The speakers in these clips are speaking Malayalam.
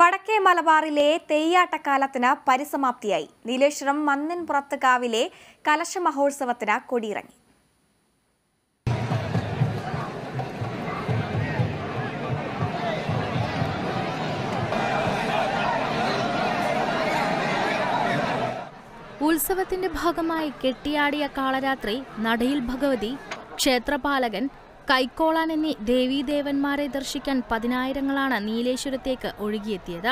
വടക്കേ മലബാറിലെ തെയ്യാട്ടക്കാലത്തിന് പരിസമാപ്തിയായി. നീലേശ്വരം മന്നിൻപുറത്ത് കാവിലെ കലശ മഹോത്സവത്തിന് കൊടിയിറങ്ങി. ഉത്സവത്തിന്റെ ഭാഗമായി കെട്ടിയാടിയ കാളരാത്രി നടയിൽ ഭഗവതി, ക്ഷേത്രപാലകൻ, കൈക്കോളാൻ എന്നീ ദേവീദേവന്മാരെ ദർശിക്കാൻ പതിനായിരങ്ങളാണ് നീലേശ്വരത്തേക്ക് ഒഴുകിയെത്തിയത്.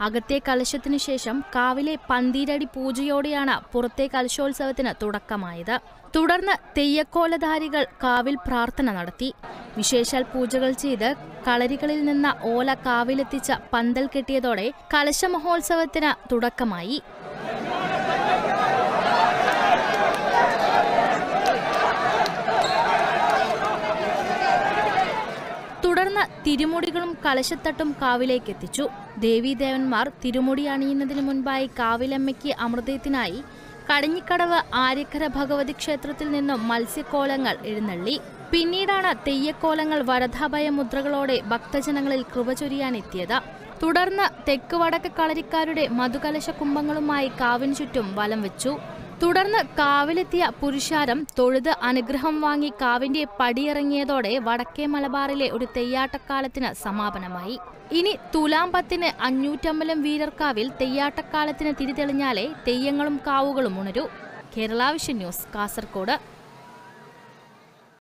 അകത്തെ കലശത്തിനു ശേഷം കാവിലെ പന്തീരടി പൂജയോടെയാണ് പുറത്തെ കലശോത്സവത്തിന് തുടക്കമായത്. തുടർന്ന് തെയ്യക്കോലധാരികൾ കാവിൽ പ്രാർത്ഥന നടത്തി. വിശേഷാൽ പൂജകൾ ചെയ്ത് കളരികളിൽ നിന്ന് ഓല കാവിലെത്തിച്ച പന്തൽ കെട്ടിയതോടെ കലശ മഹോത്സവത്തിന് തുടക്കമായി. തുടർന്ന് തിരുമുടികളും കലശത്തട്ടും കാവിലേക്ക് എത്തിച്ചു. ദേവീദേവന്മാർ തിരുമുടി അണിയുന്നതിന് മുൻപായി കാവിലമ്മയ്ക്ക് അമൃതത്തിനായി കടഞ്ഞിക്കടവ് ആര്യക്കര ഭഗവതി ക്ഷേത്രത്തിൽ നിന്നും മത്സ്യക്കോലങ്ങൾ എഴുന്നള്ളി. പിന്നീടാണ് തെയ്യക്കോലങ്ങൾ വരദാഭയ മുദ്രകളോടെ ഭക്തജനങ്ങളിൽ കൃപ ചൊരിയാനെത്തിയത്. തുടർന്ന് തെക്ക് വടക്ക് കളരിക്കാരുടെ മധുകലശ കുംഭങ്ങളുമായി കാവിന് ചുറ്റും വലം വെച്ചു. തുടർന്ന് കാവിലെത്തിയ പുരുഷാരം തൊഴുത് അനുഗ്രഹം വാങ്ങി കാവിന്റെ പടിയിറങ്ങിയതോടെ വടക്കേ മലബാറിലെ ഒരു തെയ്യാട്ടക്കാലത്തിന് സമാപനമായി. ഇനി തുലാം 10-ന് 500 വീരർക്കാവിൽ തെയ്യാട്ടക്കാലത്തിന് തിരിതെളിഞ്ഞാലേ തെയ്യങ്ങളും കാവുകളും ഉണരൂ. Kerala vision news, Kasaragod.